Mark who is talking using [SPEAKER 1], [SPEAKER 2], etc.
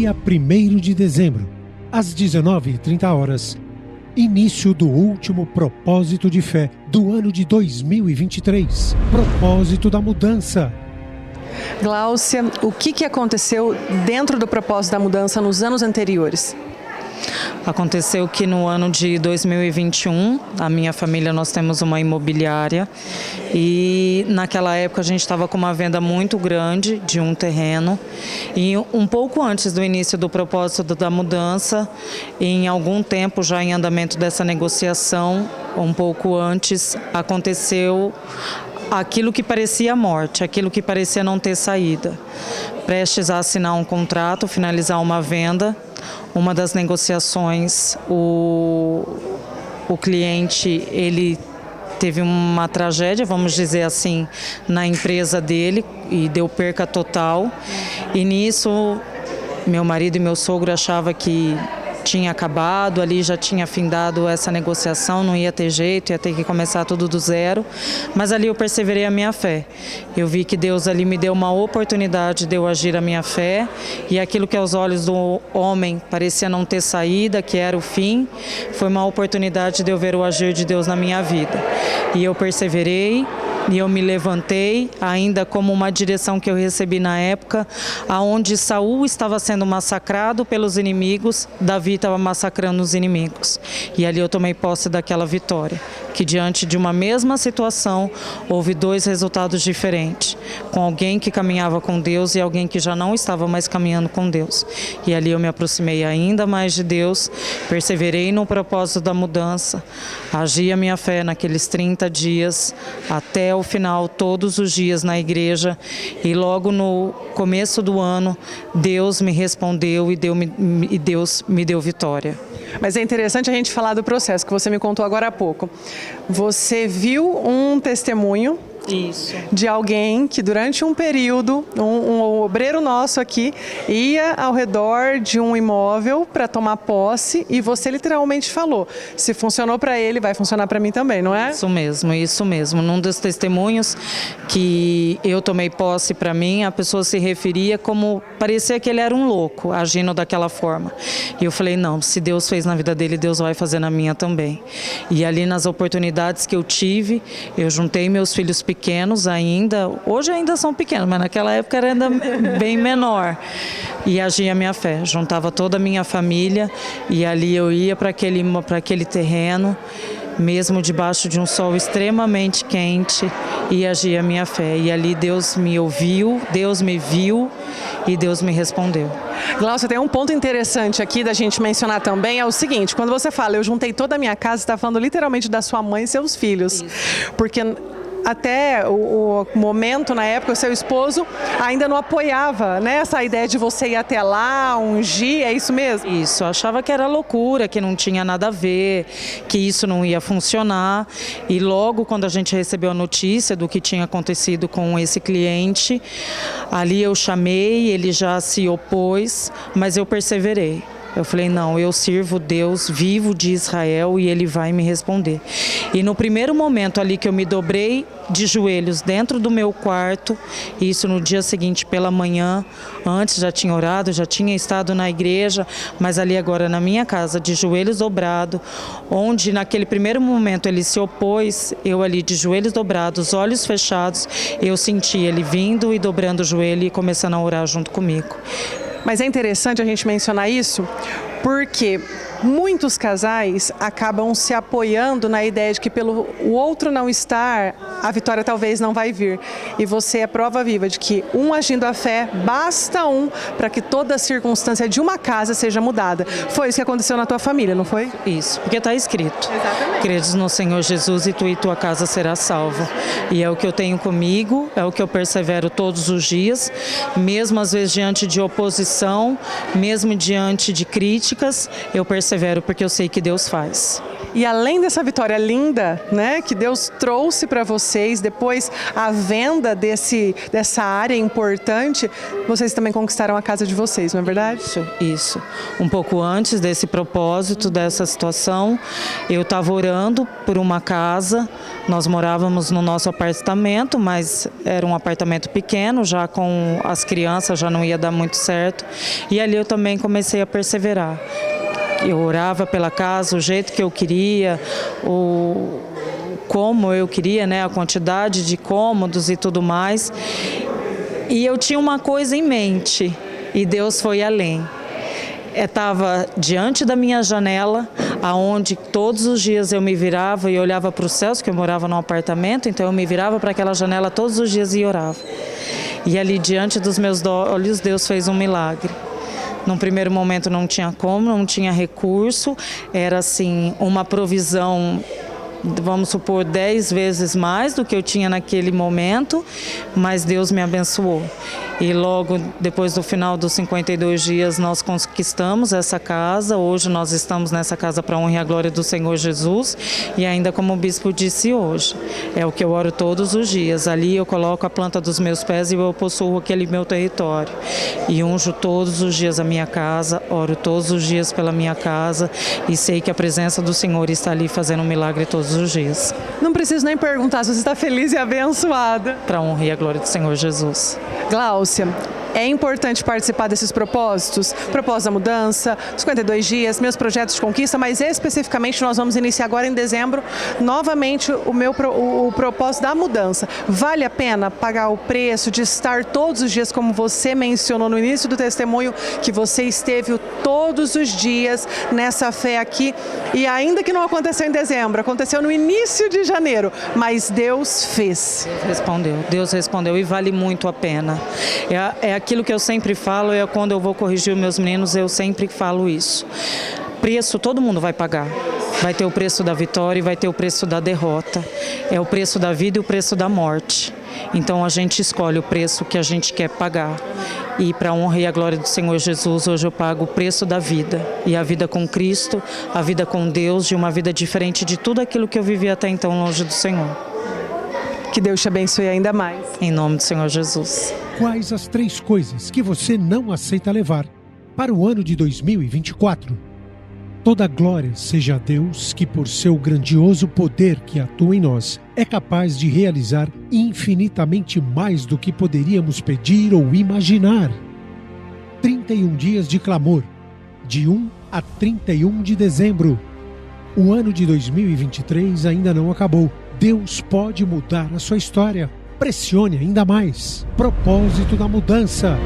[SPEAKER 1] Dia 1º de dezembro, às 19h30, início do último propósito de fé do ano de 2023. Propósito da mudança.
[SPEAKER 2] Gláucia, o que aconteceu dentro do propósito da mudança nos anos anteriores?
[SPEAKER 3] Aconteceu que no ano de 2021, a minha família, nós temos uma imobiliária e naquela época a gente estava com uma venda muito grande de um terreno e um pouco antes do início do propósito da mudança, em algum tempo já em andamento dessa negociação, um pouco antes, aconteceu aquilo que parecia morte, aquilo que parecia não ter saída. Prestes a assinar um contrato, finalizar uma venda, uma das negociações, o cliente, ele teve uma tragédia, vamos dizer assim, na empresa dele e deu perca total. E nisso, meu marido e meu sogro achavam que tinha acabado, ali já tinha findado essa negociação, não ia ter jeito, ia ter que começar tudo do zero, mas ali eu perseverei a minha fé. Eu vi que Deus ali me deu uma oportunidade de eu agir a minha fé e aquilo que aos olhos do homem parecia não ter saída, que era o fim, foi uma oportunidade de eu ver o agir de Deus na minha vida. E eu perseverei. E eu me levantei, ainda como uma direção que eu recebi na época, aonde Saul estava sendo massacrado pelos inimigos, Davi estava massacrando os inimigos. E ali eu tomei posse daquela vitória, que diante de uma mesma situação, houve dois resultados diferentes, com alguém que caminhava com Deus e alguém que já não estava mais caminhando com Deus. E ali eu me aproximei ainda mais de Deus, perseverei no propósito da mudança, agi a minha fé naqueles 30 dias, até o final, todos os dias na igreja, e logo no começo do ano, Deus me respondeu e Deus me deu vitória.
[SPEAKER 2] Mas é interessante a gente falar do processo que você me contou agora há pouco. Você viu um testemunho de alguém que durante um período, um obreiro nosso aqui, ia ao redor de um imóvel para tomar posse e você literalmente falou, se funcionou para ele, vai funcionar para mim também, não é?
[SPEAKER 3] Isso mesmo. Num dos testemunhos que eu tomei posse para mim, a pessoa se referia como, parecia que ele era um louco, agindo daquela forma. E eu falei, não, se Deus fez na vida dele, Deus vai fazer na minha também. E ali nas oportunidades que eu tive, eu juntei meus filhos pequenos ainda, hoje ainda são pequenos, mas naquela época era ainda bem menor. E agi a minha fé, juntava toda a minha família e ali eu ia para aquele terreno, mesmo debaixo de um sol extremamente quente, e agi a minha fé. E ali Deus me ouviu, Deus me viu e Deus me respondeu.
[SPEAKER 2] Gláucia, tem um ponto interessante aqui da gente mencionar também, é o seguinte, quando você fala, eu juntei toda a minha casa, você está falando literalmente da sua mãe e seus filhos. Isso. Porque até o momento, na época, o seu esposo ainda não apoiava, né, essa ideia de você ir até lá, ungir, é isso mesmo?
[SPEAKER 3] Isso, eu achava que era loucura, que não tinha nada a ver, que isso não ia funcionar. E logo quando a gente recebeu a notícia do que tinha acontecido com esse cliente, ali eu chamei, ele já se opôs, mas eu perseverei. Eu falei, não, eu sirvo Deus vivo de Israel e Ele vai me responder. E no primeiro momento ali que eu me dobrei de joelhos dentro do meu quarto, isso no dia seguinte pela manhã, antes já tinha orado, já tinha estado na igreja, mas ali agora na minha casa, de joelhos dobrados, onde naquele primeiro momento ele se opôs, eu ali de joelhos dobrados, olhos fechados, eu senti ele vindo e dobrando o joelho e começando a orar junto comigo.
[SPEAKER 2] Mas é interessante a gente mencionar isso porque muitos casais acabam se apoiando na ideia de que pelo o outro não estar, a vitória talvez não vai vir. E você é prova viva de que um agindo a fé, basta um para que toda a circunstância de uma casa seja mudada. Foi isso que aconteceu na tua família, não foi?
[SPEAKER 3] Isso, porque está escrito.
[SPEAKER 2] Exatamente.
[SPEAKER 3] Credes no Senhor Jesus e tua casa será salva. E é o que eu tenho comigo, é o que eu persevero todos os dias, mesmo às vezes diante de oposição, mesmo diante de críticas, eu persevero persevero porque eu sei que Deus faz.
[SPEAKER 2] E além dessa vitória linda, né, que Deus trouxe para vocês, depois a venda dessa área importante, vocês também conquistaram a casa de vocês, não é verdade?
[SPEAKER 3] Isso. Um pouco antes desse propósito, dessa situação, eu estava orando por uma casa. Nós morávamos no nosso apartamento, mas era um apartamento pequeno, já com as crianças já não ia dar muito certo. E ali eu também comecei a perseverar. Eu orava pela casa, o jeito que eu queria, como eu queria, né, a quantidade de cômodos e tudo mais. E eu tinha uma coisa em mente, e Deus foi além. Estava diante da minha janela, aonde todos os dias eu me virava e olhava para os céus, que eu morava num apartamento, então eu me virava para aquela janela todos os dias e orava. E ali diante dos meus olhos, Deus fez um milagre. Num primeiro momento não tinha como, não tinha recurso, era assim uma provisão, vamos supor, 10 vezes mais do que eu tinha naquele momento, mas Deus me abençoou. E logo depois do final dos 52 dias nós conquistamos essa casa. Hoje nós estamos nessa casa para a honra e a glória do Senhor Jesus. E ainda como o bispo disse hoje, é o que eu oro todos os dias. Ali eu coloco a planta dos meus pés e eu possuo aquele meu território. E unjo todos os dias a minha casa, oro todos os dias pela minha casa e sei que a presença do Senhor está ali fazendo um milagre todos os dias.
[SPEAKER 2] Não preciso nem perguntar se você está feliz e abençoada.
[SPEAKER 3] Para a honra e a glória do Senhor Jesus.
[SPEAKER 2] Gláucia, é importante participar desses propósitos, propósito da mudança, 52 dias, meus projetos de conquista, mas especificamente nós vamos iniciar agora em dezembro, novamente o propósito da mudança. Vale a pena pagar o preço de estar todos os dias, como você mencionou no início do testemunho, que você esteve todos os dias nessa fé aqui, e ainda que não aconteceu em dezembro, aconteceu no início de janeiro, mas Deus fez.
[SPEAKER 3] Deus respondeu e vale muito a pena. É aquilo que eu sempre falo, quando eu vou corrigir os meus meninos, eu sempre falo isso. Preço todo mundo vai pagar. Vai ter o preço da vitória e vai ter o preço da derrota. É o preço da vida e o preço da morte. Então a gente escolhe o preço que a gente quer pagar. E para a honra e a glória do Senhor Jesus, hoje eu pago o preço da vida. E a vida com Cristo, a vida com Deus, de uma vida diferente de tudo aquilo que eu vivi até então longe do Senhor.
[SPEAKER 2] Que Deus te abençoe ainda mais.
[SPEAKER 3] Em nome do Senhor Jesus.
[SPEAKER 1] Quais as 3 coisas que você não aceita levar para o ano de 2024? Toda glória seja a Deus, que por seu grandioso poder que atua em nós, é capaz de realizar infinitamente mais do que poderíamos pedir ou imaginar. 31 dias de clamor, de 1 a 31 de dezembro. O ano de 2023 ainda não acabou. Deus pode mudar a sua história. Pressione ainda mais. Propósito da mudança.